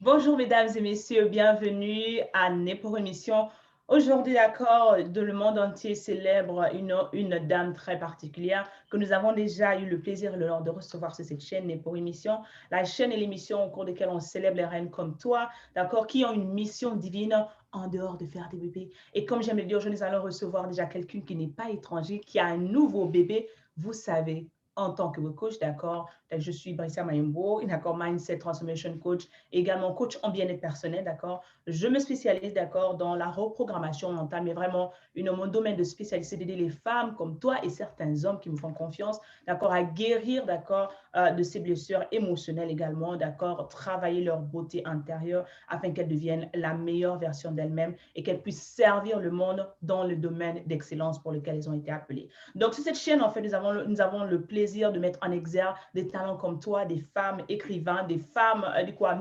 Bonjour mesdames et messieurs, bienvenue à Né pour émission. Aujourd'hui, d'accord, le monde entier célèbre une dame très particulière que nous avons déjà eu le plaisir et l'honneur de recevoir sur cette chaîne Né pour émission. La chaîne et l'émission au cours desquelles on célèbre les reines comme toi, d'accord, qui ont une mission divine en dehors de faire des bébés. Et comme j'aime le dire, nous allons recevoir déjà quelqu'un qui n'est pas étranger, qui a un nouveau bébé. Vous savez, en tant que coach, d'accord, je suis Bricia Mayembo, d'accord, Mindset Transformation Coach, également coach en bien-être personnel, d'accord. Je me spécialise, d'accord, dans la reprogrammation mentale, mais vraiment, mon domaine de spécialité, c'est d'aider les femmes comme toi et certains hommes qui me font confiance, d'accord, à guérir, d'accord, de ces blessures émotionnelles également, d'accord, travailler leur beauté intérieure afin qu'elles deviennent la meilleure version d'elles-mêmes et qu'elles puissent servir le monde dans le domaine d'excellence pour lequel elles ont été appelées. Donc, sur cette chaîne, en fait, nous avons le plaisir de mettre en exergue des talents comme toi, des femmes écrivains, des femmes,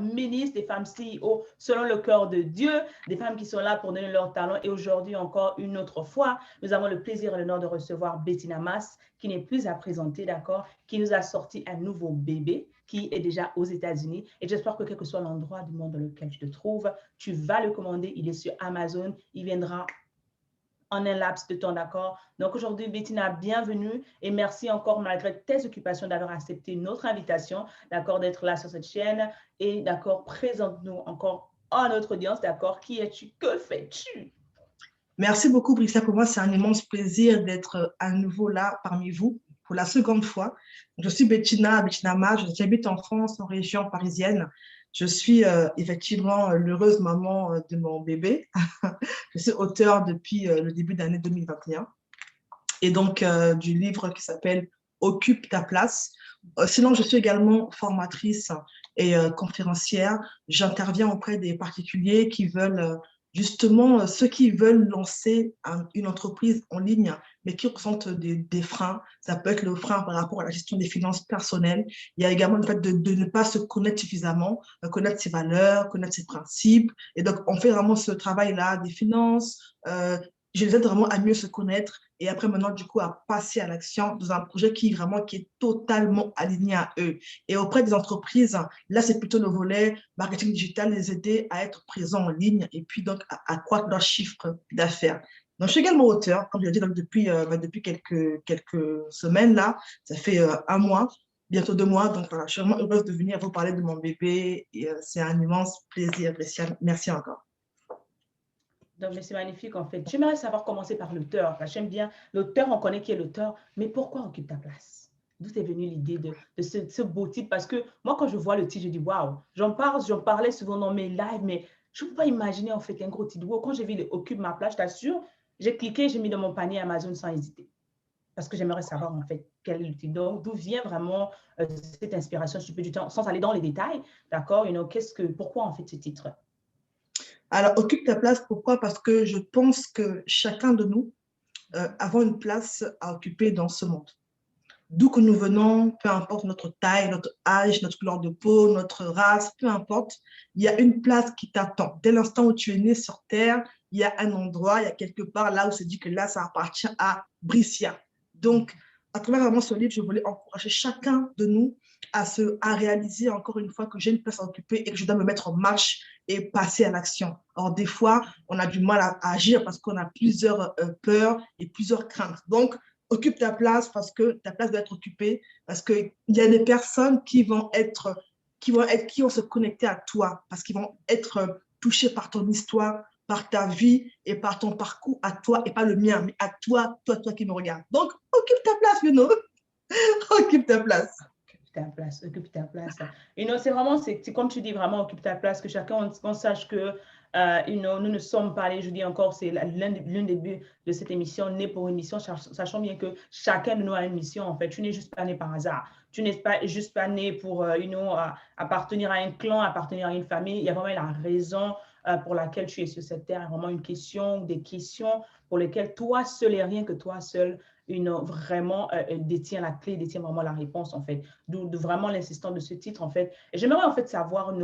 ministres, des femmes CEO, selon le cœur de Dieu, des femmes qui sont là pour donner leur talent. Et aujourd'hui, encore une autre fois, nous avons le plaisir et l'honneur de recevoir Bettina Mas, qui n'est plus à présenter, d'accord, qui nous a sorti un nouveau bébé qui est déjà aux États-Unis. Et j'espère que quel que soit l'endroit du monde dans lequel tu te trouves, tu vas le commander. Il est sur Amazon. Il viendra en un laps de temps, d'accord? Donc aujourd'hui, Bettina, bienvenue et merci encore malgré tes occupations d'avoir accepté notre invitation, d'accord, d'être là sur cette chaîne et d'accord, présente-nous encore à notre audience, d'accord? Qui es-tu? Que fais-tu? Merci beaucoup, Bricia. Pour moi, c'est un immense plaisir d'être à nouveau là parmi vous pour la seconde fois. Je suis Bettina Mage. J'habite en France, en région parisienne. Je suis effectivement l'heureuse maman de mon bébé. Je suis auteure depuis le début de l'année 2021 et donc du livre qui s'appelle Occupe ta place. Sinon, je suis également formatrice et conférencière. J'interviens auprès des particuliers qui veulent justement ceux qui veulent lancer une entreprise en ligne, mais qui ressentent des freins. Ça peut être le frein par rapport à la gestion des finances personnelles. Il y a également le fait de ne pas se connaître suffisamment, connaître ses valeurs, connaître ses principes. Et donc, on fait vraiment ce travail-là des finances. Je les aide vraiment à mieux se connaître et après maintenant du coup à passer à l'action dans un projet qui est totalement aligné à eux. Et auprès des entreprises, là c'est plutôt le volet marketing digital, les aider à être présents en ligne et puis donc à accroître leur chiffre d'affaires. Donc je suis également auteur, comme je l'ai dit donc, depuis quelques semaines là, ça fait un mois, bientôt 2 mois, donc voilà, je suis vraiment heureuse de venir vous parler de mon bébé et c'est un immense plaisir, Christiane. Merci encore. Donc, mais c'est magnifique en fait. J'aimerais savoir commencer par l'auteur. J'aime bien l'auteur, on connaît qui est l'auteur, mais pourquoi occupe ta place? D'où est venue l'idée de ce beau titre? Parce que moi, quand je vois le titre, je dis waouh, j'en parlais souvent dans mes lives, mais je ne peux pas imaginer en fait un gros titre. Wow, quand j'ai vu le occupe ma place, je t'assure, j'ai cliqué, j'ai mis dans mon panier Amazon sans hésiter. Parce que j'aimerais savoir en fait quel est le titre. Donc, d'où vient vraiment cette inspiration, si tu peux du temps, sans aller dans les détails, d'accord? Pourquoi en fait ce titre? Alors, occupe ta place, pourquoi? Parce que je pense que chacun de nous avons une place à occuper dans ce monde. D'où que nous venons, peu importe notre taille, notre âge, notre couleur de peau, notre race, peu importe, il y a une place qui t'attend. Dès l'instant où tu es né sur Terre, il y a un endroit, il y a quelque part là où se dit que là, ça appartient à Bricia. Donc, à travers vraiment ce livre, je voulais encourager chacun de nous à réaliser encore une fois que j'ai une place à occuper et que je dois me mettre en marche et passer à l'action. Alors, des fois, on a du mal à agir parce qu'on a plusieurs peurs et plusieurs craintes. Donc, occupe ta place parce que ta place doit être occupée, parce qu'il y a des personnes qui vont se connecter à toi, parce qu'ils vont être touchés par ton histoire, par ta vie et par ton parcours à toi et pas le mien, mais à toi qui me regardes. Donc, occupe ta place, you know. Occupe ta place. Occupe ta place, occupe ta place. C'est vraiment, c'est comme tu dis, vraiment occupe ta place, que chacun, on sache que nous ne sommes pas allés, je dis encore, c'est l'un des buts de cette émission, né pour une mission, sachant bien que chacun de nous a une mission, en fait. Tu n'es juste pas né par hasard. Tu n'es pas juste pas né pour, appartenir à un clan, appartenir à une famille. Il y a vraiment la raison pour laquelle tu es sur cette terre, vraiment une question, des questions pour lesquelles toi seul et rien que toi seul vraiment détient la clé, détient vraiment la réponse, en fait. D'où vraiment l'insistance de ce titre, en fait. Et j'aimerais, en fait, savoir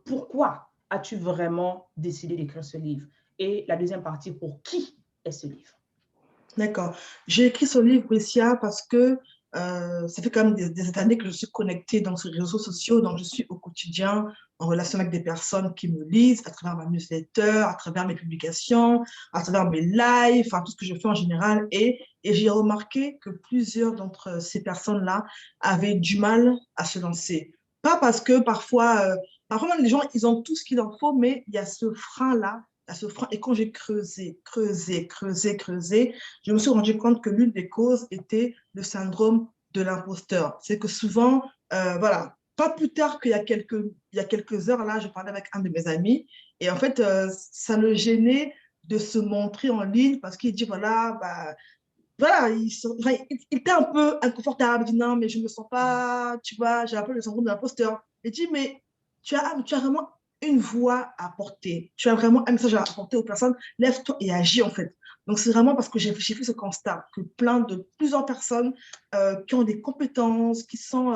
pourquoi as-tu vraiment décidé d'écrire ce livre? Et la deuxième partie, pour qui est ce livre? D'accord. J'ai écrit ce livre, Brescia, parce que Ça fait quand même des années que je suis connectée dans ces réseaux sociaux, donc je suis au quotidien en relation avec des personnes qui me lisent à travers ma newsletter, à travers mes publications, à travers mes lives, enfin tout ce que je fais en général. Et j'ai remarqué que plusieurs d'entre ces personnes-là avaient du mal à se lancer. Pas parce que parfois même les gens, ils ont tout ce qu'il en faut, mais il y a ce frein-là, il y a ce frein. Et quand j'ai creusé, je me suis rendu compte que l'une des causes était le syndrome de l'imposteur. C'est que souvent, voilà, pas plus tard il y a quelques heures, là, je parlais avec un de mes amis et en fait, ça le gênait de se montrer en ligne parce qu'il dit, voilà, bah, voilà, enfin, il était un peu inconfortable. Il dit, non, mais je ne me sens pas, tu vois, j'ai un peu le syndrome de l'imposteur. Il dit, mais tu as vraiment une voix à porter. Tu as vraiment un message à apporter aux personnes. Lève-toi et agis, en fait. Donc, c'est vraiment parce que j'ai fait ce constat que plusieurs personnes qui ont des compétences, qui ont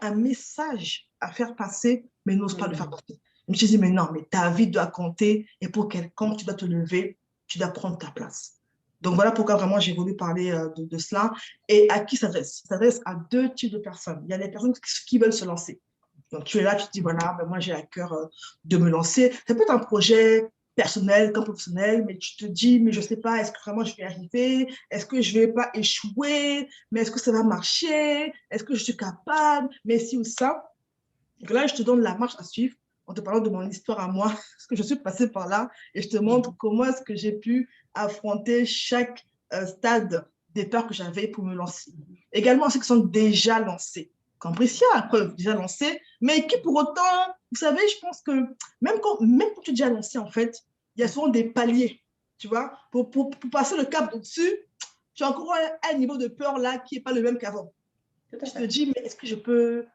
un message à faire passer, mais n'osent pas le faire passer. Je me suis dit, mais non, mais ta vie doit compter et pour quelqu'un, tu dois te lever, tu dois prendre ta place. Donc voilà pourquoi vraiment j'ai voulu parler de cela. Et à qui s'adresse? Ça s'adresse à deux types de personnes. Il y a les personnes qui veulent se lancer. Donc tu es là, tu te dis, voilà, ben moi j'ai à cœur de me lancer. Ça peut être un projet personnel comme professionnel, mais tu te dis, mais je ne sais pas, est-ce que vraiment je vais y arriver? Est-ce que je ne vais pas échouer? Mais est-ce que ça va marcher? Est-ce que je suis capable? Mais si ou ça. Donc là, je te donne la marche à suivre en te parlant de mon histoire à moi, parce que je suis passée par là, et je te montre comment est-ce que j'ai pu affronter chaque stade des peurs que j'avais pour me lancer. Également, ceux qui sont déjà lancés. Comme Bricia, à preuve, déjà lancé, mais qui pour autant, vous savez, je pense que même quand tu es déjà lancé, en fait, il y a souvent des paliers, tu vois, pour passer le cap au-dessus, tu as encore un niveau de peur là qui n'est pas le même qu'avant. Tu te dis, mais est-ce que je peux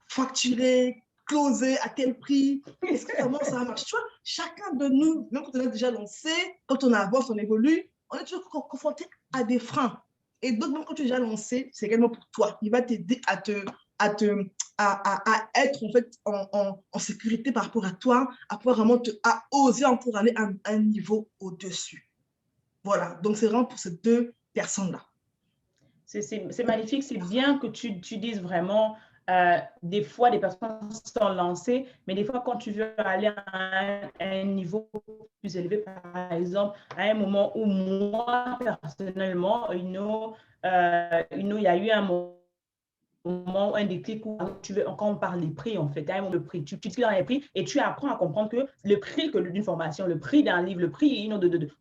facturer, closer, à quel prix? Est-ce que vraiment ça marche? Tu vois, chacun de nous, même quand on a déjà lancé, quand on avance, on évolue, on est toujours confronté à des freins. Et donc, même quand tu es déjà lancé, c'est également pour toi. Il va t'aider à être en fait en sécurité par rapport à toi, à pouvoir vraiment à oser pour aller à un niveau au-dessus. Voilà, donc c'est vraiment pour ces deux personnes-là. C'est magnifique, c'est bien que tu dises vraiment, des fois, des personnes sont lancées, mais des fois, quand tu veux aller à un niveau plus élevé, par exemple, à un moment où moi, personnellement, il y a eu un moment, un déclic où quand on parle des prix, en fait, à un moment, le prix, tu tires dans les prix et tu apprends à comprendre que le prix d'une formation, le prix d'un livre, le prix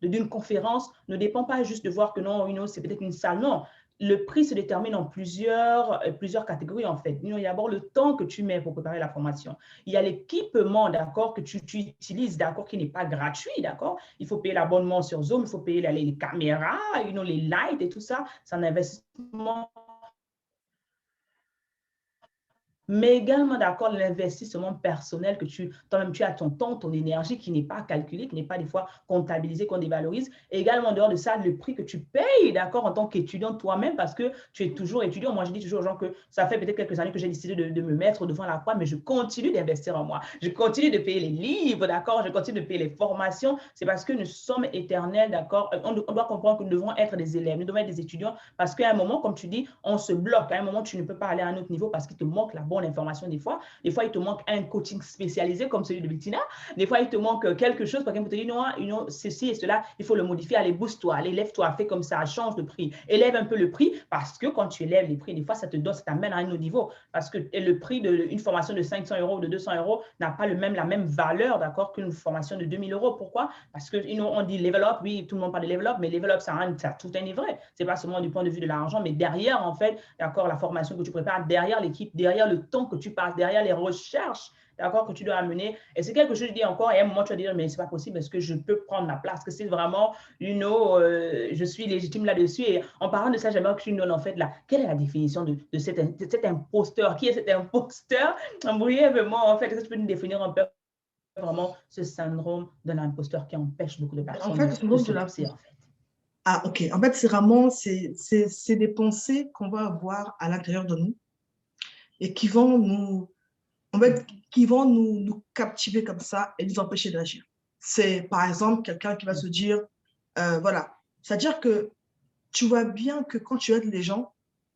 d'une conférence ne dépend pas juste de voir que non, c'est peut-être une salle, non. Le prix se détermine en plusieurs catégories, en fait. Il y a d'abord le temps que tu mets pour préparer la formation. Il y a l'équipement, d'accord, que tu utilises, d'accord, qui n'est pas gratuit, d'accord. Il faut payer l'abonnement sur Zoom, il faut payer les caméras, les lights et tout ça. C'est un investissement, mais également, d'accord, l'investissement personnel que toi-même, tu as ton temps, ton énergie qui n'est pas calculé, qui n'est pas des fois comptabilisé, qu'on dévalorise. Et également, en dehors de ça, le prix que tu payes, d'accord, en tant qu'étudiant toi-même, parce que tu es toujours étudiant. Moi, je dis toujours aux gens que ça fait peut-être quelques années que j'ai décidé de me mettre devant la croix, mais je continue d'investir en moi. Je continue de payer les livres, d'accord, je continue de payer les formations. C'est parce que nous sommes éternels, d'accord. On doit comprendre que nous devons être des élèves, nous devons être des étudiants, parce qu'à un moment, comme tu dis, on se bloque. À un moment, tu ne peux pas aller à un autre niveau parce qu'il te manque la bonne information des fois. Des fois, il te manque un coaching spécialisé comme celui de Bettina. Des fois, il te manque quelque chose. Par exemple, tu te dit, non, ceci et cela, il faut le modifier. Allez, booste-toi, allez, lève-toi, fais comme ça, change de prix. Élève un peu le prix parce que quand tu élèves les prix, des fois, ça t'amène à un autre niveau. Parce que le prix d'une formation de 500 euros ou de 200 euros n'a pas la même valeur, d'accord, qu'une formation de 2000 euros. Pourquoi? Parce que on dit level up, oui, tout le monde parle de level up, mais level up, ça a tout un vrai. C'est pas seulement du point de vue de l'argent, mais derrière, en fait, d'accord, la formation que tu prépares, derrière l'équipe, derrière le temps que tu passes, derrière les recherches, d'accord, que tu dois amener. Et c'est quelque chose, je dis encore, et à un moment, tu vas dire, mais c'est pas possible, est-ce que je peux prendre ma place? Que c'est vraiment, je suis légitime là-dessus. Et en parlant de ça, j'aimerais que tu nous donnes, en fait, là, quelle est la définition de cet imposteur? Qui est cet imposteur? Brièvement, en fait, est-ce que tu peux nous définir un peu vraiment ce syndrome de l'imposteur qui empêche beaucoup de En personnes fait, le de syndrome se de lancer, l'imposteur. en fait? Ah, ok. En fait, c'est vraiment, c'est des pensées qu'on va avoir à l'intérieur de nous et qui vont en fait, qui vont nous captiver comme ça et nous empêcher d'agir. C'est, par exemple, quelqu'un qui va se dire, voilà, c'est-à-dire que tu vois bien que quand tu aides les gens,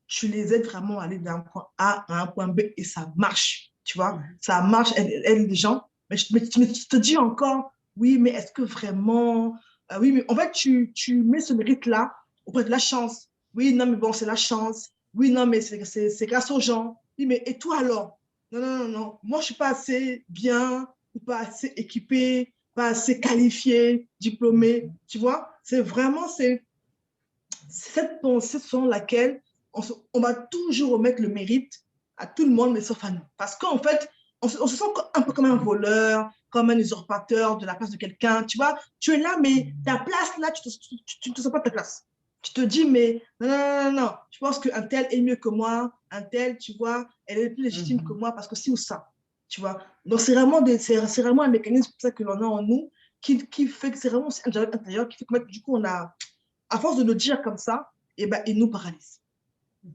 tu les aides vraiment à aller d'un point A à un point B et ça marche, tu vois. Ça marche, aide les gens. Mais tu te dis encore, oui, mais est-ce que vraiment... oui, mais en fait, tu mets ce mérite-là auprès de la chance. Oui, non, mais bon, c'est la chance. Oui, non, mais c'est grâce aux gens. Oui, mais et toi alors? Non, non, non, non. Moi, je ne suis pas assez bien ou pas assez équipée, pas assez qualifiée, diplômée. Tu vois, c'est vraiment cette pensée selon laquelle on va toujours remettre le mérite à tout le monde, mais sauf à nous. Parce qu'en fait, on se sent un peu comme un voleur, comme un usurpateur de la place de quelqu'un. Tu vois, tu es là, mais ta place là, tu ne te sens pas ta place. Tu te dis, mais non, non, non, non, non. Je pense qu'un tel est mieux que moi, un tel, tu vois, elle est plus légitime que moi parce que si ou ça. Tu vois, donc c'est vraiment un mécanisme pour ça que l'on a en nous qui fait que c'est vraiment un dialogue intérieur qui fait que du coup, on a, à force de le dire comme ça, eh ben, il nous paralyse.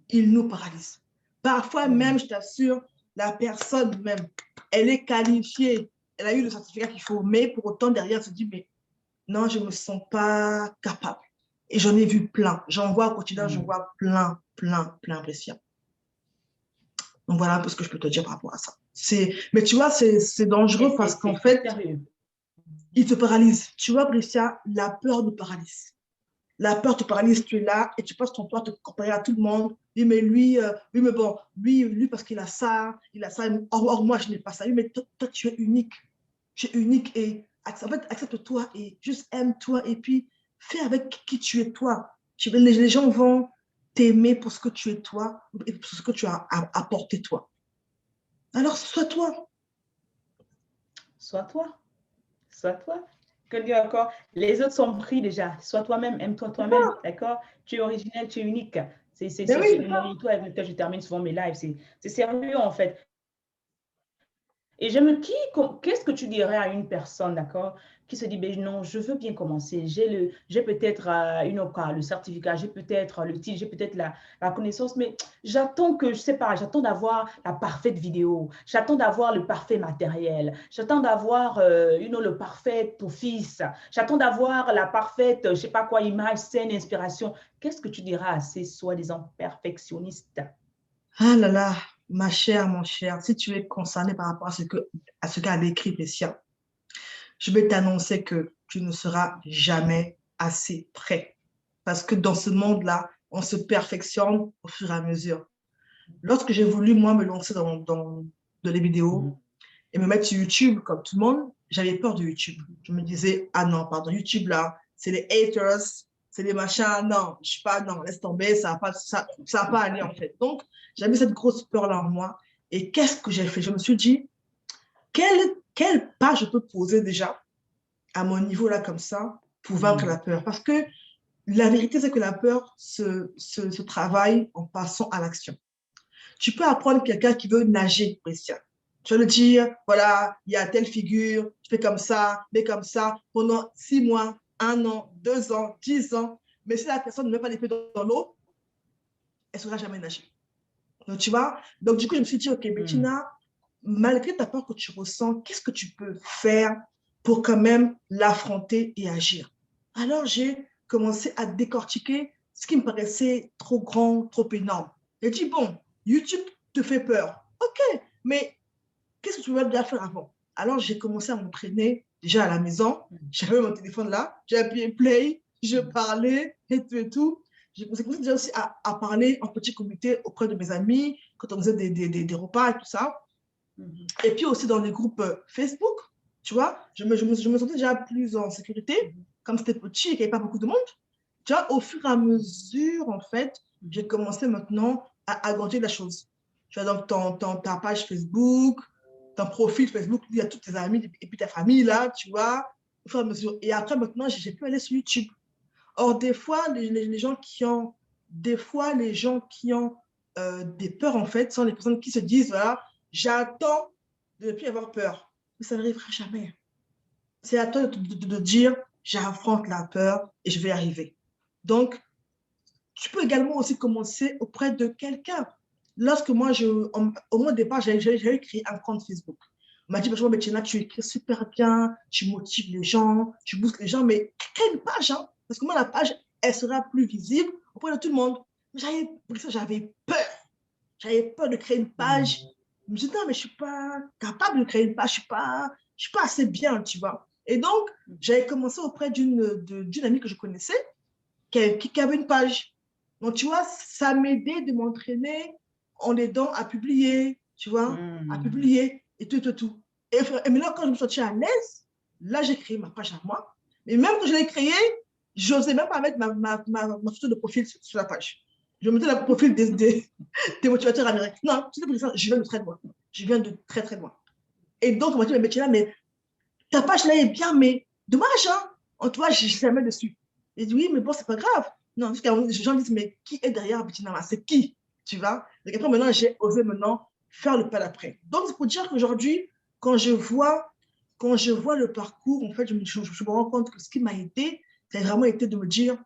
Il nous paralyse. Parfois même, je t'assure, la personne même, elle est qualifiée, elle a eu le certificat qu'il faut, mais pour autant, derrière, elle se dit, mais non, je ne me sens pas capable. Et j'en ai vu plein. J'en vois au quotidien, j'en vois plein, plein, plein, Brescia. Donc voilà un peu ce que je peux te dire par rapport à ça. Mais tu vois, c'est dangereux parce qu'en fait, sérieux. il te paralyse. Tu vois, Brescia, la peur nous paralyse. La peur te paralyse, tu es là et tu passes ton temps à te comparer à tout le monde. Oui, mais lui, mais bon, lui parce qu'il a ça, or moi, je n'ai pas ça. Oui, mais toi, tu es unique. Tu es unique et en fait, accepte-toi et juste aime-toi et puis fais avec qui tu es toi. Les gens vont t'aimer pour ce que tu es toi et pour ce que tu as apporté toi. Alors, sois toi. Sois toi. Sois toi. Que Dieu encore. Les autres sont pris déjà. Sois toi-même, aime-toi toi-même. D'accord? Tu es originel, tu es unique. C'est Ben oui, le motto avec lequel je termine souvent mes lives. C'est sérieux en fait. Et qu'est-ce que tu dirais à une personne, d'accord, qui se dit, ben non, je veux bien commencer. J'ai peut-être le certificat, j'ai peut-être le titre, j'ai peut-être la connaissance, mais j'attends que, je sais pas, j'attends d'avoir la parfaite vidéo, j'attends d'avoir le parfait matériel, j'attends d'avoir, le parfait office, j'attends d'avoir la parfaite, je sais pas quoi, image, scène, inspiration. Qu'est-ce que tu diras à ces soi-disant perfectionnistes? ah là là, ma chère, mon cher, si tu es concerné par rapport à ce qu'a décrit Pessia, je vais t'annoncer que tu ne seras jamais assez prêt. Parce que dans ce monde-là, on se perfectionne au fur et à mesure. Lorsque j'ai voulu, moi, me lancer dans les vidéos et me mettre sur YouTube, comme tout le monde, j'avais peur de YouTube. Je me disais, ah non, pardon, YouTube, là, c'est les haters, c'est les machins, non, je suis pas, non, laisse tomber, ça va pas aller, en fait. Donc, j'avais cette grosse peur-là en moi. Et qu'est-ce que j'ai fait? Je me suis dit, quel pas je peux poser déjà à mon niveau là comme ça pour vaincre la peur. Parce que la vérité, c'est que la peur se travaille en passant à l'action. Tu peux apprendre quelqu'un qui veut nager, Christian. Tu vas lui dire, voilà, il y a telle figure, tu fais comme ça, mais comme ça, pendant 6 mois, 1 an, 2 ans, 10 ans. Mais si la personne ne met pas les pieds dans l'eau, elle ne saura jamais nager. Donc, tu vois, donc du coup, je me suis dit, OK, Bettina, malgré ta peur que tu ressens, qu'est-ce que tu peux faire pour quand même l'affronter et agir? Alors, j'ai commencé à décortiquer ce qui me paraissait trop grand, trop énorme. J'ai dit, bon, YouTube te fait peur. OK, mais qu'est-ce que tu veux bien faire avant? Alors, j'ai commencé à m'entraîner déjà à la maison. J'avais mon téléphone là, j'ai appuyé play, je parlais et tout et tout. J'ai commencé déjà aussi à parler en petit comité auprès de mes amis, quand on faisait des repas et tout ça. Et puis aussi dans les groupes Facebook, tu vois, je me sentais déjà plus en sécurité, comme c'était petit et qu'il n'y avait pas beaucoup de monde. Tu vois, au fur et à mesure, en fait, j'ai commencé maintenant à agrandir la chose. Tu vois, donc ta page Facebook, ton profil Facebook, il y a tous tes amis et puis ta famille là, tu vois, au fur et à mesure. Et après, maintenant, j'ai pu aller sur YouTube. Or, des fois, les gens qui ont, des fois, les gens qui ont des peurs, en fait, sont les personnes qui se disent, voilà, j'attends de ne plus avoir peur. Mais ça n'arrivera jamais. C'est à toi de dire, j'affronte la peur et je vais y arriver. Donc, tu peux également aussi commencer auprès de quelqu'un. Lorsque moi, au moins au départ, j'avais créé un compte Facebook. On m'a dit, mais Bettina, tu écris super bien, tu motives les gens, tu boostes les gens, mais crée une page, hein, parce que moi, la page, elle sera plus visible auprès de tout le monde. J'avais peur. J'avais peur de créer une page. Je me suis dit, non, mais je ne suis pas capable de créer une page. Je suis pas assez bien, tu vois. Et donc, j'avais commencé auprès d'une amie que je connaissais qui avait une page. Donc, tu vois, ça m'aidait de m'entraîner en aidant à publier, tu vois, à publier et tout. Et maintenant, quand je me sentais à l'aise, là, j'ai créé ma page à moi. Et même quand je l'ai créée, j'osais même pas mettre ma photo de profil sur la page. Je mettais le profil des motivateurs américains. Non, c'est pour ça, je viens de très loin. Je viens de très, très loin. Et donc, on m'a dit, mais Bettina, mais ta page là est bien, mais dommage, hein? En toi, je ne jamais dessus. Et dit, oui, mais bon, c'est pas grave. Non, parce que les gens disent, mais qui est derrière Bettina? C'est qui? Tu vois? Donc après, maintenant, j'ai osé maintenant faire le pas d'après. Donc, c'est pour dire qu'aujourd'hui, quand je vois, quand je vois le parcours, en fait, je me rends compte que ce qui m'a aidé, c'est vraiment été de me dire,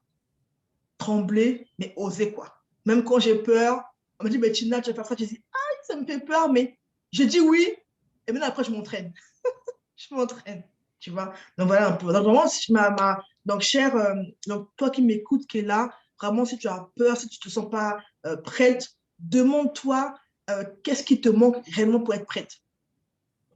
trembler, mais oser quoi. Même quand j'ai peur, on me dit, mais Tina, tu vas faire ça, je dis, ah, ça me fait peur, mais je dis oui, et maintenant après, je m'entraîne. Je m'entraîne, tu vois. Donc voilà un peu. Donc vraiment, si donc cher, donc toi qui m'écoutes, qui est là, vraiment, si tu as peur, si tu ne te sens pas prête, demande-toi qu'est-ce qui te manque réellement pour être prête.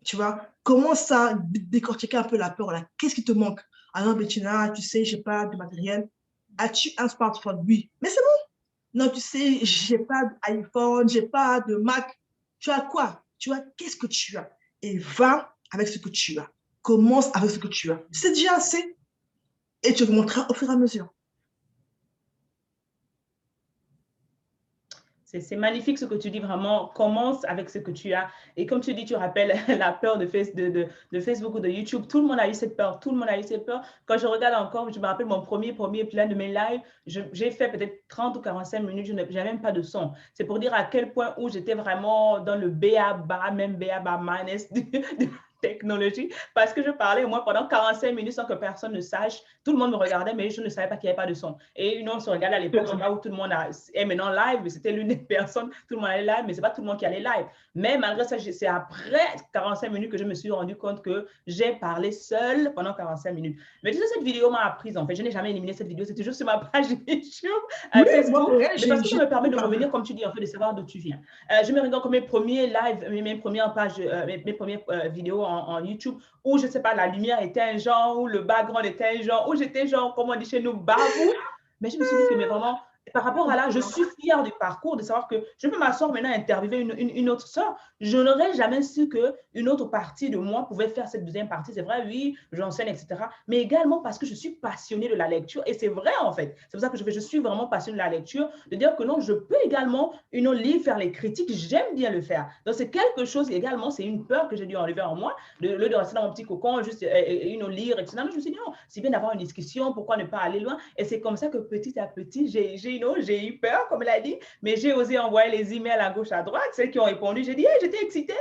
Tu vois, commence à décortiquer un peu la peur là. Qu'est-ce qui te manque? Ah non, Bettina, tu sais, je n'ai pas de matériel. As-tu un smartphone? Oui. Mais c'est bon. Non, tu sais, j'ai pas d'iPhone, j'ai pas de Mac. Tu as quoi? Tu as qu'est-ce que tu as? Et va avec ce que tu as. Commence avec ce que tu as. C'est déjà assez. Et tu augmenteras au fur et à mesure. C'est magnifique ce que tu dis vraiment. Commence avec ce que tu as. Et comme tu dis, tu rappelles la peur de Facebook ou de YouTube. Tout le monde a eu cette peur. Tout le monde a eu cette peur. Quand je regarde encore, je me rappelle mon premier plein de mes lives. J'ai fait peut-être 30 ou 45 minutes. Je n'avais même pas de son. C'est pour dire à quel point où j'étais vraiment dans le B.A.-bas, même B.A.-bas minus de technologie. Parce que je parlais au moins pendant 45 minutes sans que personne ne sache. Tout le monde me regardait, mais je ne savais pas qu'il n'y avait pas de son. Et une on se regarde à l'époque, c'est pas où tout le monde est maintenant live. C'était l'une des personnes, tout le monde allait live, mais c'est pas tout le monde qui allait live. Mais malgré ça, c'est après 45 minutes que je me suis rendu compte que j'ai parlé seule pendant 45 minutes. Mais tu sais, cette vidéo m'a apprise en fait. Je n'ai jamais éliminé cette vidéo. C'était juste sur ma page YouTube, Oui, Facebook. moi, Mais parce que ça me permet de revenir, comme tu dis, en fait, de savoir d'où tu viens. Je me regarde comme mes premiers lives, mes premières pages, mes premières vidéos en YouTube où, je ne sais pas, la lumière était un genre, où le background était un genre, où j'étais genre, comme on dit chez nous, babou. Mais je me suis dit que, mais vraiment, par rapport à là, je suis fière du parcours, de savoir que je peux m'asseoir maintenant et interviewer une autre sœur. Je n'aurais jamais su qu'une autre partie de moi pouvait faire cette deuxième partie. C'est vrai, oui, j'enseigne, etc. Mais également parce que je suis passionnée de la lecture. Et c'est vrai, en fait. C'est pour ça que je suis vraiment passionnée de la lecture, de dire que non, je peux également, lire, faire les critiques. J'aime bien le faire. Donc, c'est quelque chose également, c'est une peur que j'ai dû enlever en moi, de rester dans mon petit cocon, juste lire, etc. Mais je me suis dit, non, c'est bien d'avoir une discussion, pourquoi ne pas aller loin? Et c'est comme ça que petit à petit, j'ai eu peur, comme elle a dit, mais j'ai osé envoyer les emails à gauche, à droite. Celles qui ont répondu, j'ai dit, hey, j'étais excitée.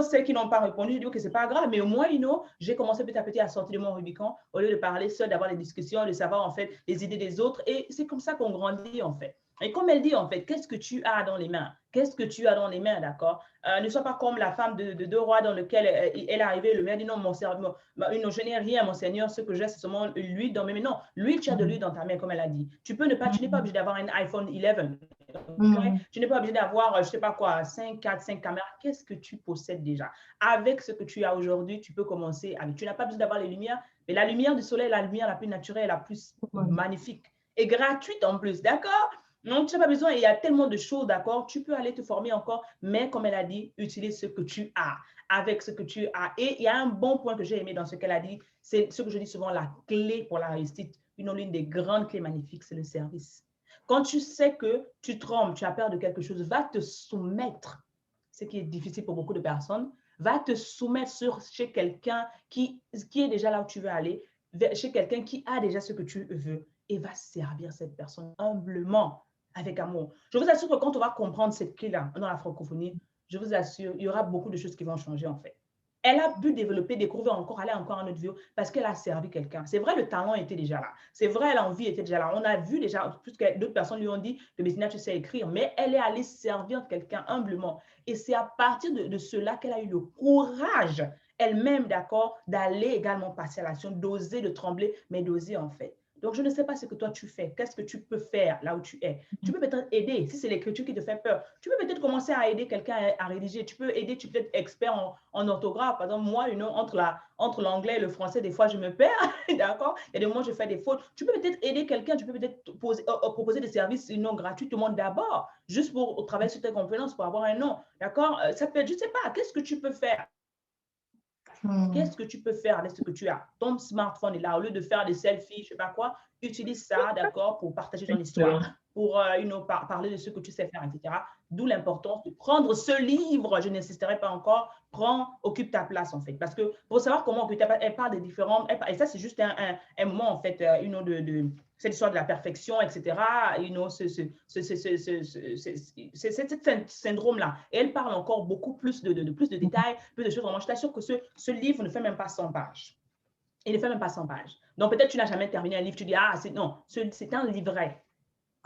Celles qui n'ont pas répondu, j'ai dit, ok, c'est pas grave. Mais au moins, j'ai commencé petit à petit à sortir de mon Rubicon, au lieu de parler seul, d'avoir des discussions, de savoir en fait les idées des autres. Et c'est comme ça qu'on grandit en fait. Et comme elle dit, en fait, qu'est-ce que tu as dans les mains? Qu'est-ce que tu as dans les mains, d'accord? Ne sois pas comme la femme de deux rois dans lequel elle est arrivée. Le maire dit non, je n'ai rien, mon Seigneur. Ce que j'ai, c'est seulement l'huile dans mes mains. Non, l'huile, tu as de l'huile dans ta main, comme elle a dit. Tu n'es pas obligé d'avoir un iPhone 11. Okay? Tu n'es pas obligé d'avoir, je ne sais pas quoi, 5 caméras. Qu'est-ce que tu possèdes déjà? Avec ce que tu as aujourd'hui, tu peux commencer avec. Tu n'as pas besoin d'avoir les lumières, mais la lumière du soleil, la lumière la plus naturelle, la plus magnifique et gratuite en plus, d'accord? Non, tu n'as pas besoin, il y a tellement de choses, d'accord? Tu peux aller te former encore, mais comme elle a dit, utilise ce que tu as, avec ce que tu as. Et il y a un bon point que j'ai aimé dans ce qu'elle a dit, c'est ce que je dis souvent, la clé pour la réussite, l'une des grandes clés magnifiques, c'est le service. Quand tu sais que tu trembles, tu as peur de quelque chose, va te soumettre, ce qui est difficile pour beaucoup de personnes, va te soumettre chez quelqu'un qui est déjà là où tu veux aller, chez quelqu'un qui a déjà ce que tu veux et va servir cette personne humblement, avec amour. Je vous assure que quand on va comprendre cette clé-là dans la francophonie, je vous assure, il y aura beaucoup de choses qui vont changer en fait. Elle a pu développer, découvrir encore, aller encore à notre vie parce qu'elle a servi quelqu'un. C'est vrai, le talent était déjà là. C'est vrai, l'envie était déjà là. On a vu déjà, puisque d'autres personnes lui ont dit que Bettina, tu sais écrire, mais elle est allée servir quelqu'un humblement. Et c'est à partir de cela qu'elle a eu le courage elle-même, d'accord, d'aller également passer à l'action, d'oser, de trembler, mais d'oser en fait. Donc, je ne sais pas ce que toi tu fais. Qu'est-ce que tu peux faire là où tu es? Tu peux peut-être aider, si c'est l'écriture qui te fait peur. Tu peux peut-être commencer à aider quelqu'un à rédiger. Tu peux aider, tu peux être expert en orthographe. Par exemple, moi, entre l'anglais et le français, des fois, je me perds. D'accord? Il y a des moments où je fais des fautes. Tu peux peut-être aider quelqu'un. Tu peux peut-être proposer des services non gratuitement d'abord, juste pour travailler sur tes compétences, pour avoir un nom. D'accord? Ça peut être, je ne sais pas, qu'est-ce que tu peux faire? Qu'est-ce que tu peux faire avec ce que tu as? Ton smartphone est là. Au lieu de faire des selfies, je ne sais pas quoi, utilise ça, d'accord, pour partager ton histoire, pour parler de ce que tu sais faire, etc. D'où l'importance de prendre ce livre. Je n'insisterai pas encore. Prends, occupe ta place, en fait. Parce que pour savoir comment occuper ta place, elle parle des différents. Et ça, c'est juste un moment, en fait, cette histoire de la perfection, etc. C'est syndrome-là. Et elle parle encore beaucoup plus de détails, plus de choses. Vraiment, je t'assure que ce livre ne fait même pas 100 pages. Il ne fait même pas 100 pages. Donc, peut-être tu n'as jamais terminé un livre, tu dis, ah, non, c'est un livret.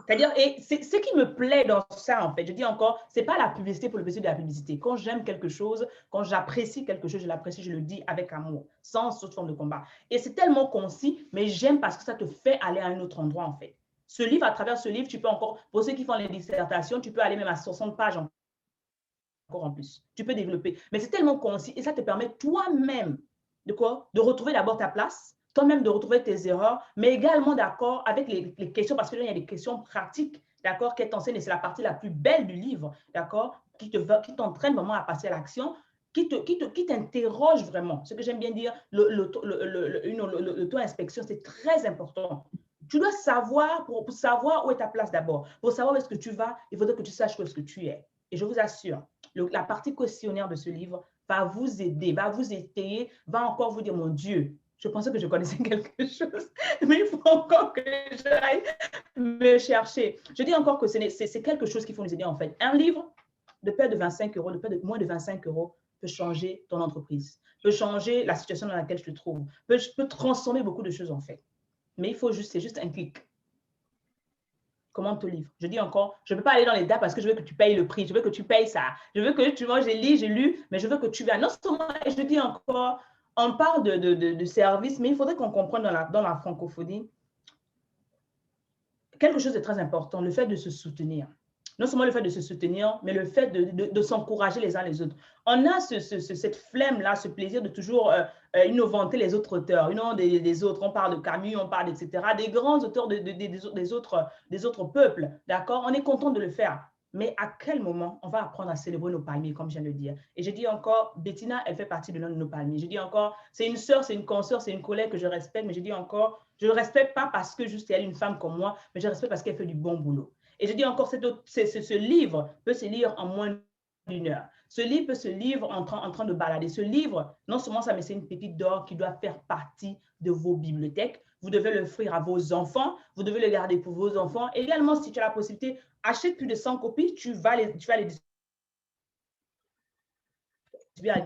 C'est-à-dire, et c'est ce qui me plaît dans ça, en fait. Je dis encore, ce n'est pas la publicité pour le plaisir de la publicité. Quand j'aime quelque chose, quand j'apprécie quelque chose, je l'apprécie, je le dis avec amour, sans toute forme de combat. Et c'est tellement concis, mais j'aime parce que ça te fait aller à un autre endroit, en fait. Ce livre, à travers ce livre, tu peux encore, pour ceux qui font les dissertations, tu peux aller même à 60 pages encore en plus. Tu peux développer. Mais c'est tellement concis et ça te permet toi-même de quoi? De retrouver d'abord ta place, toi-même de retrouver tes erreurs, mais également d'accord avec les questions, parce que là, il y a des questions pratiques, d'accord, qui t'enseignent, et c'est la partie la plus belle du livre, d'accord, qui t'entraîne vraiment à passer à l'action, qui t'interroge vraiment. Ce que j'aime bien dire, l'auto-inspection, c'est très important. Tu dois savoir, pour savoir où est ta place d'abord. Pour savoir où est-ce que tu vas, il faudrait que tu saches où est-ce que tu es. Et je vous assure, la partie questionnaire de ce livre va vous aider, va vous étayer, va encore vous dire, mon Dieu, je pensais que je connaissais quelque chose, mais il faut encore que j'aille me chercher. Je dis encore que c'est quelque chose qu'il faut nous aider en fait. Un livre de paix de 25 euros, de paix de moins de 25 euros, peut changer ton entreprise, peut changer la situation dans laquelle je te trouve, peut transformer beaucoup de choses en fait. Mais il faut juste, c'est juste un clic. Comment te livre? Je dis encore, je ne peux pas aller dans les dates parce que je veux que tu payes le prix, je veux que tu payes ça. Je veux que tu vois, j'ai lu, mais je veux que tu vas. Non seulement, je dis encore, on parle de service, mais il faudrait qu'on comprenne dans la francophonie quelque chose de très important, le fait de se soutenir. Non seulement le fait de se soutenir, mais le fait de s'encourager les uns les autres. On a cette flemme-là, ce plaisir de toujours vanter les autres auteurs, des autres. On parle de Camus, on parle, etc., des grands auteurs des autres peuples, d'accord? On est content de le faire. Mais à quel moment on va apprendre à célébrer nos palmiers, comme je viens de le dire? Et je dis encore, Bettina, elle fait partie de l'un de nos palmiers. Je dis encore, c'est une sœur, c'est une consoeur, c'est une collègue que je respecte, mais je dis encore, je ne le respecte pas parce que juste elle est une femme comme moi, mais je respecte parce qu'elle fait du bon boulot. Et je dis encore, ce livre peut se lire en moins d'une heure. Ce livre peut se lire en train de balader. Ce livre, non seulement ça, mais c'est une pépite d'or qui doit faire partie de vos bibliothèques. Vous devez l'offrir à vos enfants. Vous devez le garder pour vos enfants. Également, si tu as la possibilité, achète plus de 100 copies. Tu vas les distribuer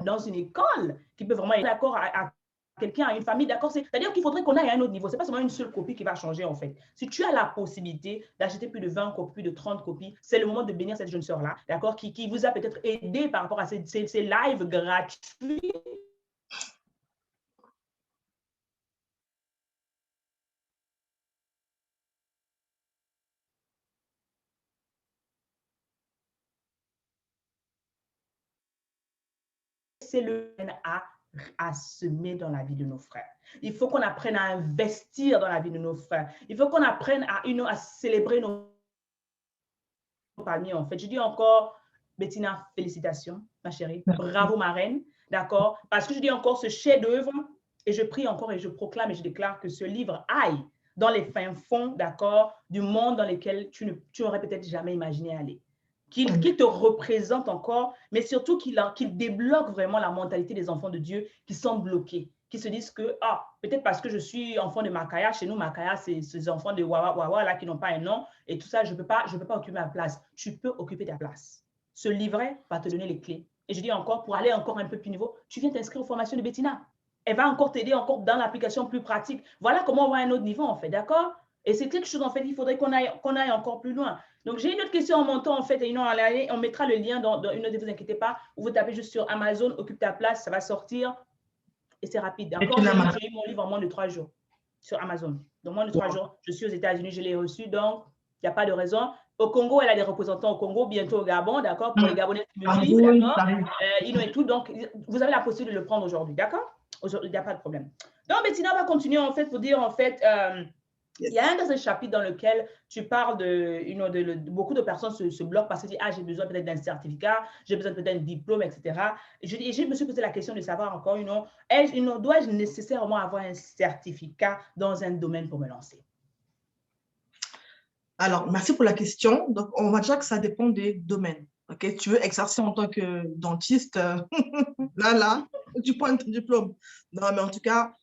dans une école qui peut vraiment être d'accord à quelqu'un, à une famille, d'accord? C'est-à-dire qu'il faudrait qu'on aille à un autre niveau. Ce n'est pas seulement une seule copie qui va changer, en fait. Si tu as la possibilité d'acheter plus de 20 copies, plus de 30 copies, c'est le moment de bénir cette jeune sœur-là, d'accord? Qui vous a peut-être aidé par rapport à ces lives gratuits. C'est le à semer dans la vie de nos frères. Il faut qu'on apprenne à investir dans la vie de nos frères. Il faut qu'on apprenne à célébrer nos palmiers, en fait. Je dis encore, Bettina, félicitations, ma chérie. Bravo, ma reine. D'accord? Parce que je dis encore ce chef-d'œuvre et je prie encore et je proclame et je déclare que ce livre aille dans les fins fonds, d'accord, du monde dans lequel tu n'aurais peut-être jamais imaginé aller. Qu'il te représente encore, mais surtout qu'il débloque vraiment la mentalité des enfants de Dieu qui sont bloqués, qui se disent que, ah, peut-être parce que je suis enfant de Makaya, chez nous, Makaya, c'est ces enfants de Wawa, Wawa, là, qui n'ont pas un nom, et tout ça, je peux pas occuper ma place. Tu peux occuper ta place. Ce livret va te donner les clés. Et je dis encore, pour aller encore un peu plus niveau, tu viens t'inscrire aux formations de Bettina. Elle va encore t'aider encore dans l'application plus pratique. Voilà comment on va à un autre niveau, en fait, d'accord? Et c'est quelque chose, en fait, il faudrait qu'on aille encore plus loin. Donc, j'ai une autre question en montant, en fait, et on mettra le lien dans une autre, ne vous inquiétez pas, ou vous tapez juste sur Amazon, occupe ta place, ça va sortir, et c'est rapide. Encore, j'ai eu mon livre en moins de 3 jours. sur Amazon. Donc, moins de 3 jours, je suis aux États-Unis, je l'ai reçu. Donc, il n'y a pas de raison. Au Congo, elle a des représentants au Congo, bientôt au Gabon, d'accord, pour les Gabonais qui me suivent, d'accord, et tout. Donc, vous avez la possibilité de le prendre aujourd'hui, d'accord? Aujourd'hui, il n'y a pas de problème. Donc, Bettina, on va continuer, en fait, pour dire, en fait, il y a un de ces chapitres dans lequel tu parles beaucoup de personnes se bloquent parce qu'ils disent, ah, j'ai besoin peut-être d'un certificat, j'ai besoin peut-être d'un diplôme, etc. Et je me suis posé la question de savoir encore, dois-je nécessairement avoir un certificat dans un domaine pour me lancer? Alors, merci pour la question. Donc, on va dire que ça dépend des domaines. Ok, tu veux exercer en tant que dentiste, là, tu prends ton diplôme. Non, mais en tout cas,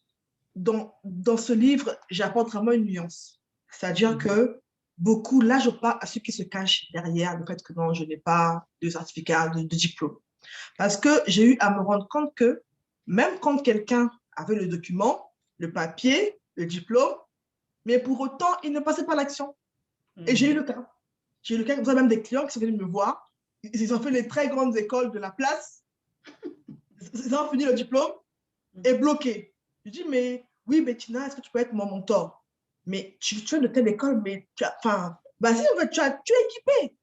dans ce livre, j'apporte vraiment une nuance. C'est-à-dire que beaucoup, là, je parle à ceux qui se cachent derrière le fait que non, je n'ai pas de certificat, de diplôme. Parce que j'ai eu à me rendre compte que même quand quelqu'un avait le document, le papier, le diplôme, mais pour autant, il ne passait pas l'action. Et j'ai eu le cas. J'ai eu le cas, vous avez même des clients qui sont venus me voir. Ils ont fait les très grandes écoles de la place. Ils ont fini le diplôme et bloqué. Je dis, mais oui, Bettina, est-ce que tu peux être mon mentor? Mais tu es de telle école, mais enfin, vas-y, en fait, tu es équipé.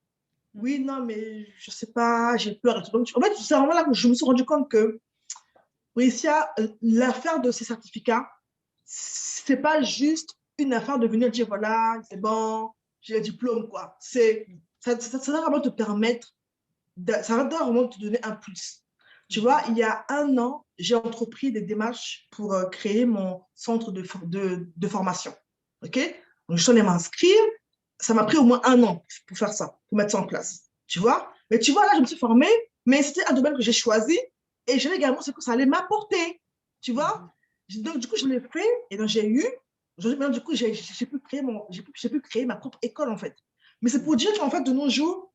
Oui, non, mais je ne sais pas, j'ai peur. Donc, en fait, c'est vraiment là que je me suis rendu compte que oui, l'affaire de ces certificats, ce n'est pas juste une affaire de venir dire, voilà, c'est bon, j'ai le diplôme, quoi. Ça doit vraiment te permettre, ça doit vraiment te donner un plus. Tu vois, il y a 1 an, j'ai entrepris des démarches pour créer mon centre de formation. OK? Donc, je suis allée m'inscrire. Ça m'a pris au moins 1 an pour faire ça, pour mettre ça en place. Tu vois? Mais tu vois, là, je me suis formée, mais c'était un domaine que j'ai choisi et je savais également ce que ça allait m'apporter. Tu vois? Donc, du coup, je l'ai fait et donc j'ai eu. Du coup, j'ai pu créer ma propre école, en fait. Mais c'est pour dire qu'en fait, de nos jours,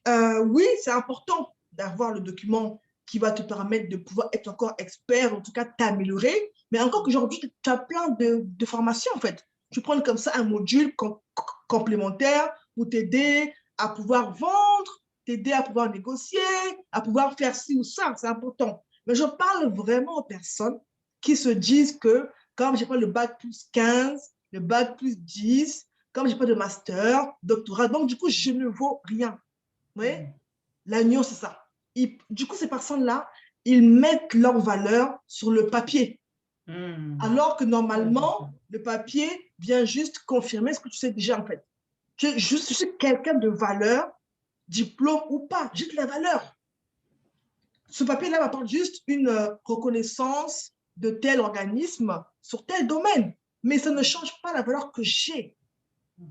oui, c'est important d'avoir le document qui va te permettre de pouvoir être encore expert, en tout cas t'améliorer. Mais encore qu'aujourd'hui, tu as plein de formations, en fait. Tu prends comme ça un module complémentaire pour t'aider à pouvoir vendre, t'aider à pouvoir négocier, à pouvoir faire ci ou ça. C'est important. Mais je parle vraiment aux personnes qui se disent que comme j'ai pas le bac plus 15, le bac plus 10, comme j'ai pas de master, doctorat, donc du coup, je ne vaux rien. Oui, l'agneau, c'est ça. Du coup, ces personnes-là, ils mettent leur valeur sur le papier. Alors que normalement, le papier vient juste confirmer ce que tu sais déjà en fait. Je suis quelqu'un de valeur, diplôme ou pas, juste la valeur. Ce papier-là m'apporte juste une reconnaissance de tel organisme sur tel domaine, mais ça ne change pas la valeur que j'ai.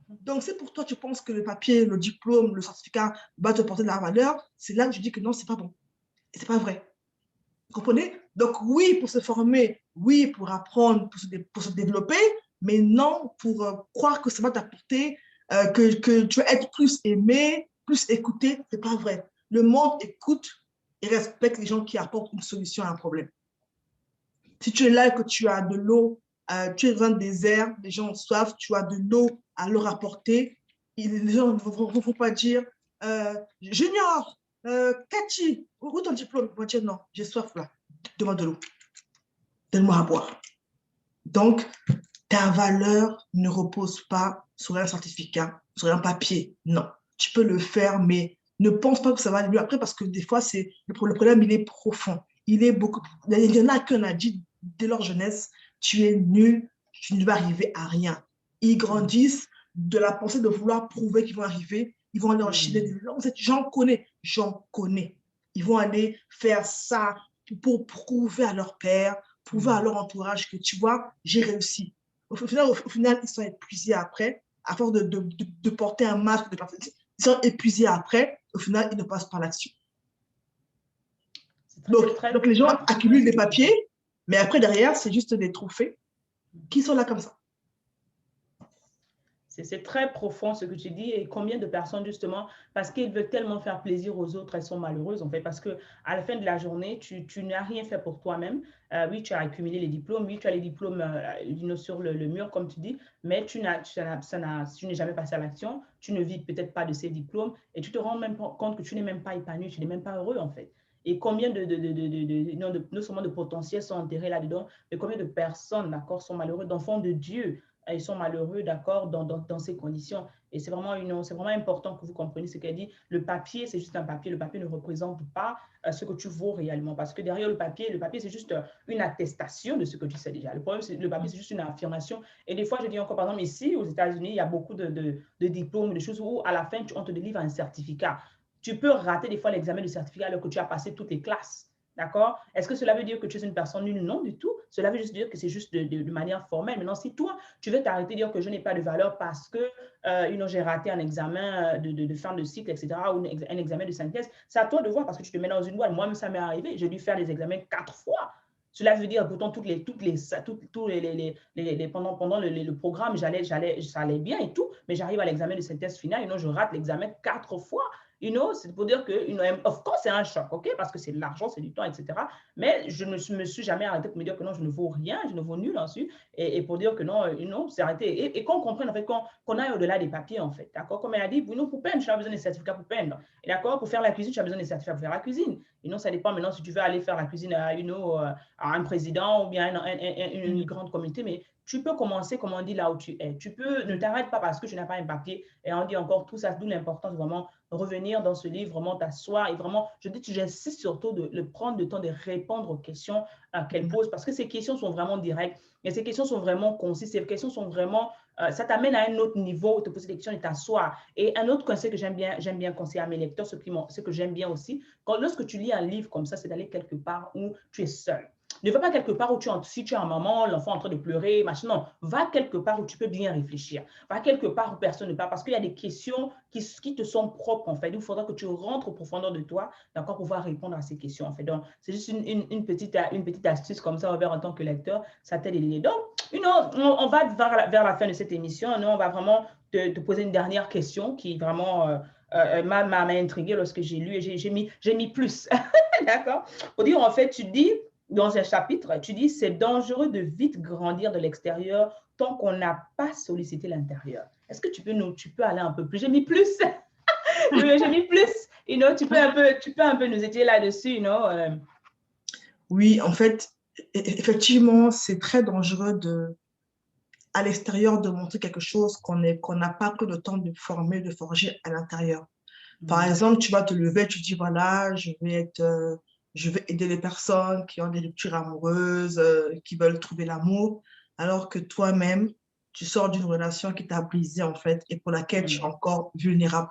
Donc, si pour toi, tu penses que le papier, le diplôme, le certificat va te porter de la valeur, c'est là que je dis que non, c'est pas bon. Et c'est pas vrai. Vous comprenez? Donc, oui, pour se former, oui, pour apprendre, pour se développer, mais non pour croire que ça va t'apporter, que tu vas être plus aimé, plus écouté. C'est pas vrai. Le monde écoute et respecte les gens qui apportent une solution à un problème. Si tu es là et que tu as de l'eau, tu es dans un désert, les gens ont soif, tu as de l'eau à leur apporter, les gens ne vont pas dire Junior, Cathy, où est ton diplôme? Ils vont dire non, j'ai soif là, demande de l'eau, donne-moi à boire. Donc, ta valeur ne repose pas sur un certificat, sur un papier. Non, tu peux le faire, mais ne pense pas que ça va aller mieux après parce que des fois, le problème, il est profond. Il y en a qu'un a dit dès leur jeunesse, tu es nul, tu ne vas arriver à rien. Ils grandissent de la pensée de vouloir prouver qu'ils vont arriver. Ils vont aller enchaîner des langues. J'en connais. Ils vont aller faire ça pour prouver à leur père, prouver à leur entourage que tu vois, j'ai réussi. Au final, ils sont épuisés après, à force de porter un masque, ils sont épuisés après, au final, ils ne passent pas l'action. Donc, les gens accumulent des papiers, mais après, derrière, c'est juste des trophées qui sont là comme ça. C'est très profond ce que tu dis et combien de personnes justement, parce qu'ils veulent tellement faire plaisir aux autres, elles sont malheureuses en fait, parce qu'à la fin de la journée, tu n'as rien fait pour toi-même. Oui, tu as accumulé les diplômes, oui, tu as les diplômes sur le mur comme tu dis, mais tu n'es jamais passé à l'action, tu ne vis peut-être pas de ces diplômes et tu te rends même compte que tu n'es même pas épanoui, tu n'es même pas heureux en fait. et combien non seulement de potentiels sont enterrés là-dedans, mais combien de personnes, d'accord, sont malheureux, d'enfants de Dieu, ils sont malheureux, d'accord, dans ces conditions. Et c'est vraiment important que vous compreniez ce qu'elle dit. Le papier, c'est juste un papier. Le papier ne représente pas ce que tu vaux réellement. Parce que derrière le papier, c'est juste une attestation de ce que tu sais déjà. Le problème, c'est le papier, c'est juste une affirmation. Et des fois, je dis encore, par exemple, ici, aux États-Unis, il y a beaucoup de diplômes, de choses où, à la fin, on te délivre un certificat. Tu peux rater des fois l'examen de certificat alors que tu as passé toutes les classes. D'accord? Est-ce que cela veut dire que tu es une personne nulle? Non, du tout. Cela veut juste dire que c'est juste de manière formelle. Maintenant, si toi, tu veux t'arrêter de dire que je n'ai pas de valeur parce que j'ai raté un examen de fin de cycle, etc., ou un examen de synthèse, c'est à toi de voir parce que tu te mets dans une boîte. Moi-même, ça m'est arrivé. J'ai dû faire les examens 4 fois. Cela veut dire, pourtant, pendant le programme, ça allait bien et tout, mais j'arrive à l'examen de synthèse finale, je rate l'examen 4 fois. C'est pour dire que, of course, c'est un choc, OK? Parce que c'est de l'argent, c'est du temps, etc. Mais je ne me suis jamais arrêté pour me dire que non, je ne vaux rien, je ne vaux nul ensuite. Et pour dire que non, c'est arrêté. Et qu'on comprenne, en fait, qu'on aille au-delà des papiers, en fait. D'accord? Comme elle a dit, pour peindre, tu as besoin de certificats pour peindre. Et d'accord? Pour faire la cuisine, tu as besoin de certificats pour faire la cuisine. Ça dépend maintenant si tu veux aller faire la cuisine à un président ou bien une grande communauté, mais tu peux commencer, comme on dit, là où tu es. Tu peux, ne t'arrête pas parce que tu n'as pas un papier. Et on dit encore tout ça, d'où l'importance vraiment revenir dans ce livre, vraiment t'asseoir et vraiment, j'insiste surtout de prendre le temps de répondre aux questions qu'elle pose parce que ces questions sont vraiment directes et ces questions sont vraiment concises, ces questions sont vraiment, ça t'amène à un autre niveau, te poser des questions et t'asseoir. Et un autre conseil que j'aime bien conseiller à mes lecteurs, ce que j'aime bien aussi, lorsque tu lis un livre comme ça, c'est d'aller quelque part où tu es seul. Ne va pas quelque part où si tu as un moment, l'enfant est en train de pleurer, machin, non. Va quelque part où tu peux bien réfléchir. Va quelque part où personne ne parle parce qu'il y a des questions qui te sont propres, en fait. Il faudra que tu rentres au profondeur de toi, d'accord, pour pouvoir répondre à ces questions, en fait. Donc, c'est juste une petite astuce comme ça, en tant que lecteur, ça t'aide à l'aider. Donc, on va vers la fin de cette émission. Nous, on va vraiment te poser une dernière question qui vraiment m'a intriguée lorsque j'ai lu et j'ai mis plus. D'accord? Pour dire, en fait, tu dis, dans un chapitre, tu dis, c'est dangereux de vite grandir de l'extérieur tant qu'on n'a pas sollicité l'intérieur. Est-ce que tu peux aller un peu plus? J'ai mis plus. J'ai mis plus. Tu peux un peu nous aider là-dessus, Oui, en fait, effectivement, c'est très dangereux à l'extérieur de montrer quelque chose qu'on n'a pas pris le temps de former, de forger à l'intérieur. Par exemple, tu vas te lever, tu dis, voilà, je vais aider les personnes qui ont des ruptures amoureuses, qui veulent trouver l'amour, alors que toi-même, tu sors d'une relation qui t'a brisé, en fait, et pour laquelle tu es encore vulnérable.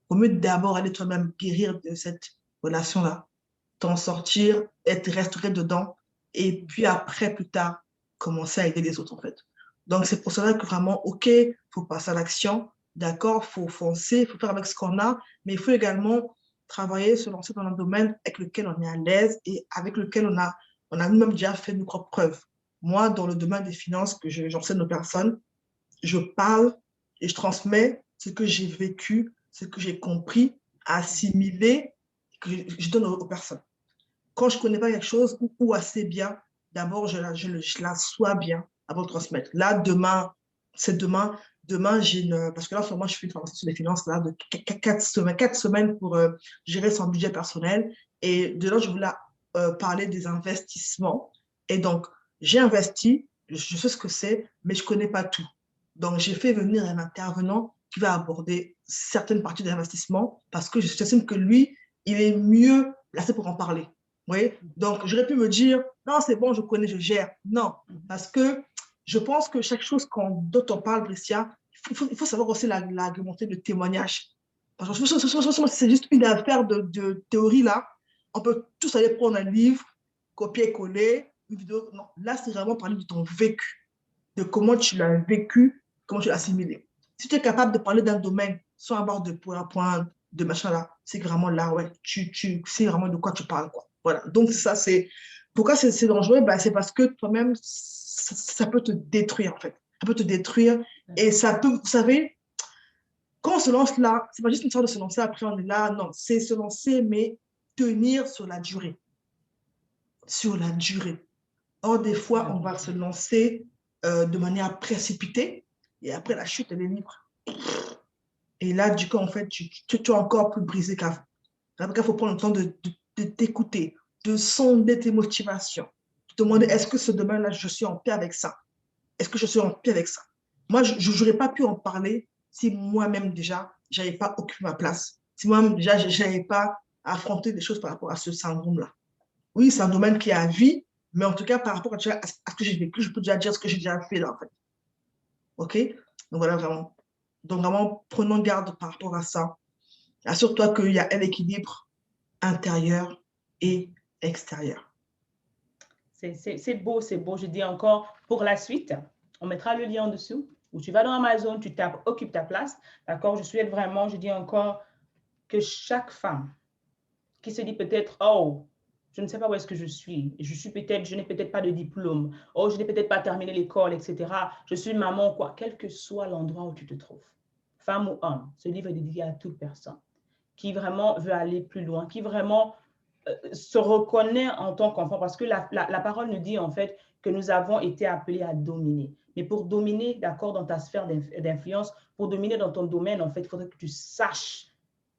Au mieux d'abord aller toi-même guérir de cette relation-là, t'en sortir, être restauré dedans, et puis après, plus tard, commencer à aider les autres, en fait. Donc, c'est pour cela que vraiment, OK, il faut passer à l'action, d'accord, il faut foncer, il faut faire avec ce qu'on a, mais il faut également travailler, se lancer dans un domaine avec lequel on est à l'aise et avec lequel on a nous-mêmes déjà fait nos propres preuves. Moi, dans le domaine des finances que j'enseigne aux personnes, je parle et je transmets ce que j'ai vécu, ce que j'ai compris, assimilé, que je donne aux personnes. Quand je ne connais pas quelque chose ou assez bien, d'abord, je la sois bien avant de transmettre. Là, c'est demain. Demain, parce que là, en ce moment, je fais une formation sur les finances là, de 4 semaines pour gérer son budget personnel. Et dedans, je voulais parler des investissements. Et donc, j'ai investi, je sais ce que c'est, mais je ne connais pas tout. Donc, j'ai fait venir un intervenant qui va aborder certaines parties de l'investissement parce que j'estime que lui, il est mieux placé pour en parler. Oui, donc j'aurais pu me dire, non, c'est bon, je connais, je gère. Non, parce que je pense que chaque chose dont on parle, Bricia, il faut savoir aussi l'argumenter de témoignage. Parce que c'est juste une affaire de théorie là. On peut tous aller prendre un livre, copier-coller, une vidéo. Non, là, c'est vraiment parler de ton vécu, de comment tu l'as vécu, comment tu l'as assimilé. Si tu es capable de parler d'un domaine sans avoir de point à point, de machin là, c'est vraiment là, ouais, tu sais vraiment de quoi tu parles, quoi. Voilà, donc ça, c'est... Pourquoi c'est dangereux? Ben, c'est parce que toi-même, ça peut te détruire, en fait. Ça peut te détruire et ça peut, vous savez, quand on se lance là, c'est pas juste une sorte de se lancer, après on est là, non, c'est se lancer, mais tenir sur la durée. Sur la durée. Or, des fois, on va se lancer de manière précipitée et après la chute, elle est libre. Et là, du coup, en fait, tu es encore plus brisé qu'avant. Il faut prendre le temps de t'écouter, de sonder tes motivations, de demander est-ce que ce domaine-là, je suis en paix avec ça? Est-ce que je suis en paix avec ça? Moi, je n'aurais pas pu en parler si moi-même déjà, je n'avais pas occupé ma place. Si moi-même déjà, je n'avais pas affronté des choses par rapport à ce syndrome-là. Oui, c'est un domaine qui est à vie, mais en tout cas, par rapport à ce que j'ai vécu, je peux déjà dire ce que j'ai déjà fait là, en fait. OK? Donc voilà, vraiment. Donc vraiment, prenons garde par rapport à ça. Assure-toi qu'il y a un équilibre intérieur et extérieur. C'est beau, c'est beau. Je dis encore, pour la suite, on mettra le lien en dessous, où tu vas dans Amazon, tu tapes occupe ta place. D'accord? Je souhaite vraiment, je dis encore, que chaque femme qui se dit peut-être, oh, je ne sais pas où est-ce que je suis. Je n'ai peut-être pas de diplôme. Oh, je n'ai peut-être pas terminé l'école, etc. Je suis maman, quoi. Quel que soit l'endroit où tu te trouves, femme ou homme, ce livre est dédié à toute personne qui vraiment veut aller plus loin, qui vraiment se reconnaît en tant qu'enfant, parce que la parole nous dit en fait que nous avons été appelés à dominer. Mais pour dominer, d'accord, dans ta sphère d'influence, pour dominer dans ton domaine, en fait, il faudrait que tu saches,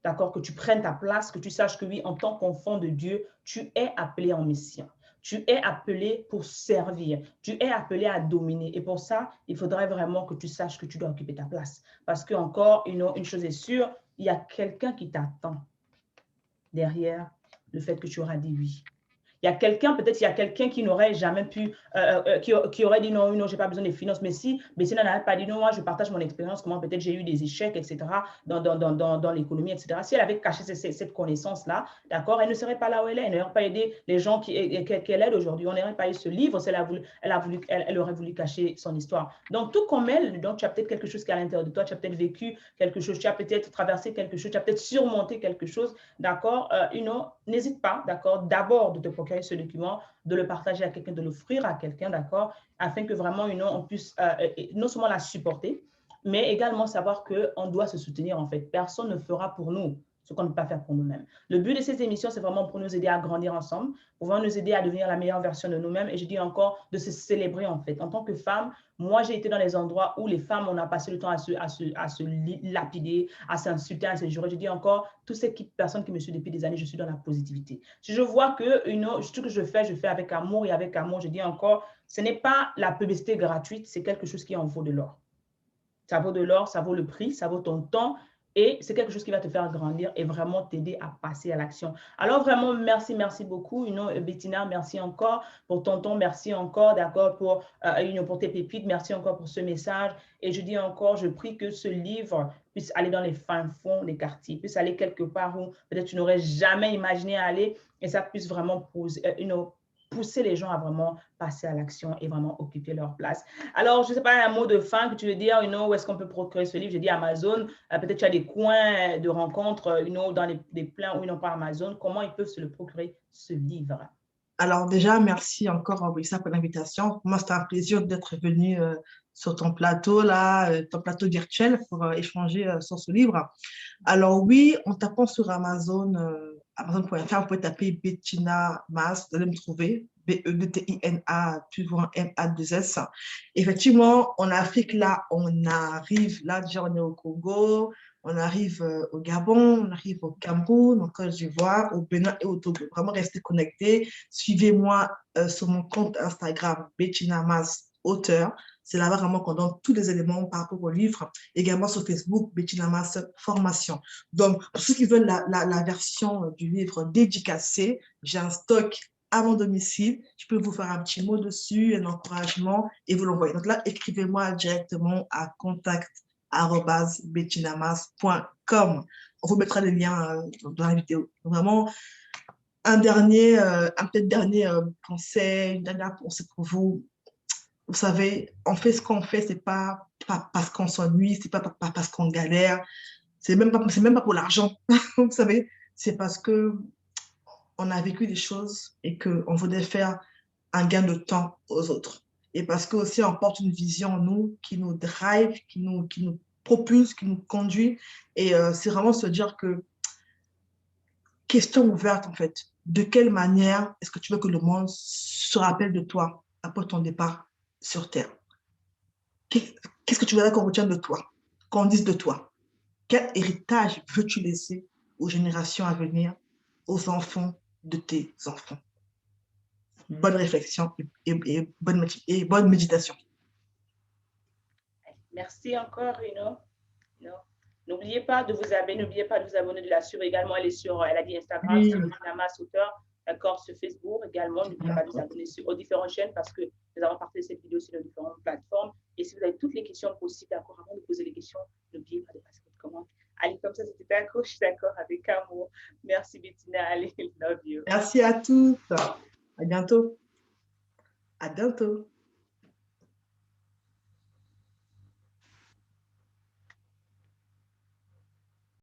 d'accord, que tu prennes ta place, que tu saches que oui, en tant qu'enfant de Dieu, tu es appelé en mission. Tu es appelé pour servir. Tu es appelé à dominer. Et pour ça, il faudrait vraiment que tu saches que tu dois occuper ta place. Parce que encore, une chose est sûre, il y a quelqu'un qui t'attend derrière le fait que tu auras dit oui. Il y a quelqu'un, peut-être il y a quelqu'un qui n'aurait jamais pu, qui aurait dit non, non, j'ai pas besoin de finances. Mais si Bettina n'avait pas dit non, moi je partage mon expérience, comment peut-être j'ai eu des échecs, etc., dans l'économie, etc. Si elle avait caché cette connaissance-là, d'accord, elle ne serait pas là où elle est, elle n'aurait pas aidé les gens qu'elle aide aujourd'hui. On n'aurait pas eu ce livre si elle aurait voulu cacher son histoire. Donc, tout comme elle, donc, tu as peut-être quelque chose qui est à l'intérieur de toi, tu as peut-être vécu quelque chose, tu as peut-être traversé quelque chose, tu as peut-être surmonté quelque chose, d'accord, n'hésite pas, d'accord, d'abord de te procurer ce document, de le partager à quelqu'un, de l'offrir à quelqu'un, d'accord, afin que vraiment, on puisse non seulement la supporter, mais également savoir qu'on doit se soutenir, en fait. Personne ne fera pour nous ce qu'on ne peut pas faire pour nous-mêmes. Le but de ces émissions, c'est vraiment pour nous aider à grandir ensemble, pour vraiment nous aider à devenir la meilleure version de nous-mêmes. Et je dis encore, de se célébrer, en fait. En tant que femme, moi, j'ai été dans les endroits où les femmes, on a passé le temps à se lapider, à s'insulter, à se jurer. Je dis encore, toutes ces personnes qui me suivent depuis des années, je suis dans la positivité. Si je vois que tout ce que je fais avec amour et avec amour, je dis encore, ce n'est pas la publicité gratuite, c'est quelque chose qui en vaut de l'or. Ça vaut de l'or, ça vaut le prix, ça vaut ton temps et c'est quelque chose qui va te faire grandir et vraiment t'aider à passer à l'action. Alors vraiment, merci, merci beaucoup. Bettina, merci encore pour ton temps, merci encore, d'accord, pour tes pépites, merci encore pour ce message. Et je dis encore, je prie que ce livre puisse aller dans les fins fonds des quartiers, puisse aller quelque part où peut-être tu n'aurais jamais imaginé aller et ça puisse vraiment pousser les gens à vraiment passer à l'action et vraiment occuper leur place. Alors, je ne sais pas, un mot de fin que tu veux dire, où est-ce qu'on peut procurer ce livre? J'ai dit Amazon, peut-être tu as des coins de rencontres, dans des plans où ils n'ont pas Amazon. Comment ils peuvent se le procurer, ce livre? Alors déjà, merci encore, Brissa, pour l'invitation. Pour moi, c'était un plaisir d'être venu sur ton plateau, là, ton plateau virtuel pour échanger sur ce livre. Alors oui, en tapant sur Amazon, Amazon.fr, vous pouvez taper Bettina Mas, vous allez me trouver, Betina, toujours un M-A-2-S. Effectivement, en Afrique, là, on arrive, là, déjà, on est au Congo, on arrive au Gabon, on arrive au Cameroun, en Côte d'Ivoire, au Bénin et au Togo. Vraiment, restez connectés. Suivez-moi sur mon compte Instagram, Bettina Mas, auteur. C'est là-bas vraiment qu'on donne tous les éléments par rapport au livre. Également sur Facebook, Bettina Mas Formation. Donc, pour ceux qui veulent la version du livre dédicacée, j'ai un stock à mon domicile. Je peux vous faire un petit mot dessus, un encouragement et vous l'envoyer. Donc là, écrivez-moi directement à contact@bettinamas.com. On vous mettra les liens dans la vidéo. Vraiment, un peut-être dernier conseil, une dernière pensée pour vous. Vous savez, on fait ce qu'on fait, c'est pas parce qu'on s'ennuie, c'est pas parce qu'on galère, c'est même pas pour l'argent. Vous savez, c'est parce que on a vécu des choses et qu'on voudrait faire un gain de temps aux autres. Et parce que aussi on porte une vision en nous qui nous drive, qui nous propulse, qui nous conduit. Et c'est vraiment se dire que, question ouverte en fait, de quelle manière est-ce que tu veux que le monde se rappelle de toi après ton départ sur Terre? Qu'est-ce que tu voudrais qu'on retienne de toi, qu'on dise de toi? Quel héritage veux-tu laisser aux générations à venir, aux enfants de tes enfants. Bonne réflexion et bonne méditation. Merci encore, N'oubliez pas de vous abonner, n'oubliez pas de vous abonner, de la suivre également. Elle a dit Instagram, Oui. c'est Bettina Sauter, d'accord, sur Facebook également. N'oubliez pas de vous abonner aux différentes chaînes parce que nous avons partagé cette vidéo sur les différentes plateformes. Et si vous avez toutes les questions possibles, d'accord, avant de poser les questions, n'oubliez pas de passer votre commande. Allez, comme ça, c'était un coach, d'accord, avec amour. Merci, Bettina. Allez, love you. Merci à tous. À bientôt. À bientôt.